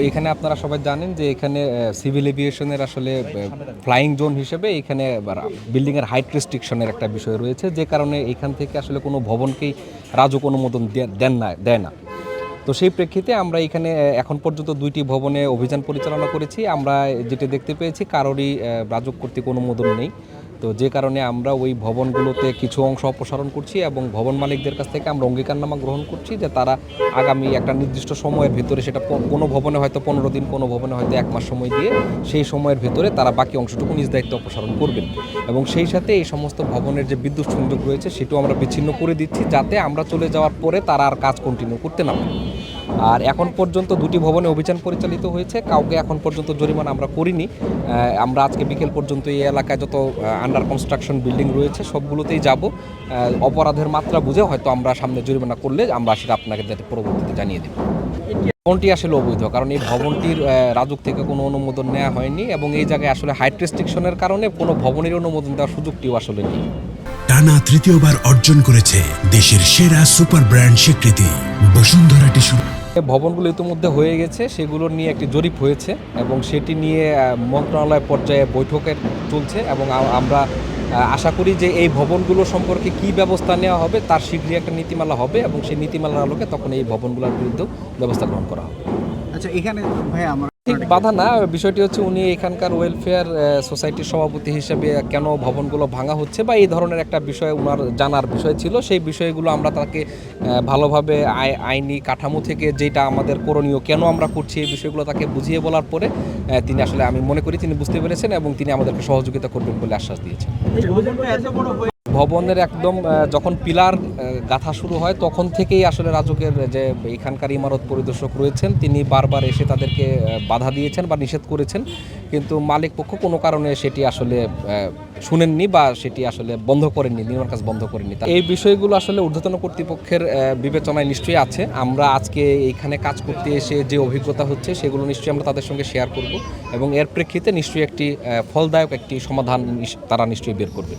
এখানে আপনারা সবাই জানেন যে এখানে সিভিল এভিয়েশনের আসলে ফ্লাইং জোন হিসেবে এখানে বিল্ডিংয়ের হাইট রেস্ট্রিকশনের একটা বিষয় রয়েছে, যে কারণে এখান থেকে আসলে কোনো ভবনকেই রাজুক অনুমোদন দেয় না। তো সেই প্রেক্ষিতে আমরা এখানে এখন পর্যন্ত 2টি ভবনে অভিযান পরিচালনা করেছি। আমরা যেটা দেখতে পেয়েছি কারোরই রাজুক কর্তৃক অনুমোদন নেই। তো যে কারণে আমরা ওই ভবনগুলোতে কিছু অংশ অপসারণ করছি এবং ভবন মালিকদের কাছ থেকে আমরা অঙ্গীকারনামা গ্রহণ করছি যে তারা আগামী একটা নির্দিষ্ট সময়ের ভিতরে, সেটা কোনো ভবনে হয়তো 15 দিন, কোনো ভবনে হয়তো 1 মাস সময় দিয়ে সেই সময়ের ভিতরে তারা বাকি অংশটুকু নিজ দায়িত্বে অপসারণ করবেন। এবং সেই সাথে এই সমস্ত ভবনের যে বিদ্যুৎ সংযোগ রয়েছে সেটাও আমরা বিচ্ছিন্ন করে দিচ্ছি, যাতে আমরা চলে যাওয়ার পরে তারা আর কাজ কন্টিনিউ করতে না পারে। আর এখন পর্যন্ত 2টি ভবনে অভিযান পরিচালিত হয়েছে, কাউকে এখন পর্যন্ত জরিমানা আমরা করিনি। আমরা আজকে বিকেল পর্যন্ত এই এলাকায় যত আন্ডার কনস্ট্রাকশন বিল্ডিং রয়েছে সবগুলোতেই যাব। অপরাধের মাত্রা বুঝে হয়তো আমরা সামনে জরিমানা করলে আমরা সেটা আপনাকে পরবর্তীতে জানিয়ে দেব। ভবনটি আসলে অবৈধ, কারণ এই ভবনটির রাজুক থেকে কোনো অনুমোদন নেওয়া হয়নি এবং এই জায়গায় আসলে হাইট রেস্ট্রিকশনের কারণে কোনো ভবনের অনুমোদন দেওয়ার সুযোগটিও আসলে নেই। টানা তৃতীয়বার অর্জন করেছে দেশের সেরা সুপার ব্র্যান্ড স্বীকৃতি বসুন্ধরা টিস্যু। ভবনগুলো ইতিমধ্যে হয়ে গেছে, সেগুলো নিয়ে একটি জরিপ হয়েছে এবং সেটি নিয়ে মন্ত্রণালয় পর্যায়ে বৈঠকের চলছে এবং আমরা আশা করি যে এই ভবনগুলো সম্পর্কে কী ব্যবস্থা নেওয়া হবে তার শীঘ্রই একটা নীতিমালা হবে এবং সেই নীতিমালার আলোকে তখন এই ভবনগুলোর বিরুদ্ধে ব্যবস্থা গ্রহণ করা হবে। আচ্ছা, এখানে ভাই আমার ঠিক বাধা না, বিষয়টি হচ্ছে উনি এখানকার ওয়েলফেয়ার সোসাইটির সভাপতি হিসেবে কেন ভবনগুলো ভাঙা হচ্ছে বা এই ধরনের একটা বিষয় ওনার জানার বিষয় ছিল। সেই বিষয়গুলো আমরা তাকে ভালোভাবে আইনি কাঠামো থেকে যেটা আমাদের করণীয়, কেন আমরা করছি, এই বিষয়গুলো তাকে বুঝিয়ে বলার পরে তিনি আসলে, আমি মনে করি তিনি বুঝতে পেরেছেন এবং তিনি আমাদেরকে সহযোগিতা করবেন বলে আশ্বাস দিয়েছেন। ভবনের একদম যখন পিলার গাঁথা শুরু হয় তখন থেকেই আসলে রাজুকের যে এখানকার ইমারত পরিদর্শক রয়েছেন তিনি বারবার এসে তাদেরকে বাধা দিয়েছেন বা নিষেধ করেছেন, কিন্তু মালিক পক্ষ কোনো কারণে সেটি আসলে শুনেননি বা সেটি আসলে বন্ধ করেননি, নির্মাণ কাজ বন্ধ করেননি। এই বিষয়গুলো আসলে ঊর্ধ্বতন কর্তৃপক্ষের বিবেচনায় নিশ্চয়ই আছে। আমরা আজকে এইখানে কাজ করতে এসে যে অভিজ্ঞতা হচ্ছে সেগুলো নিশ্চয়ই আমরা তাদের সঙ্গে শেয়ার করব এবং এর প্রেক্ষিতে নিশ্চয়ই একটি ফলদায়ক একটি সমাধান তারা নিশ্চয়ই বের করবে।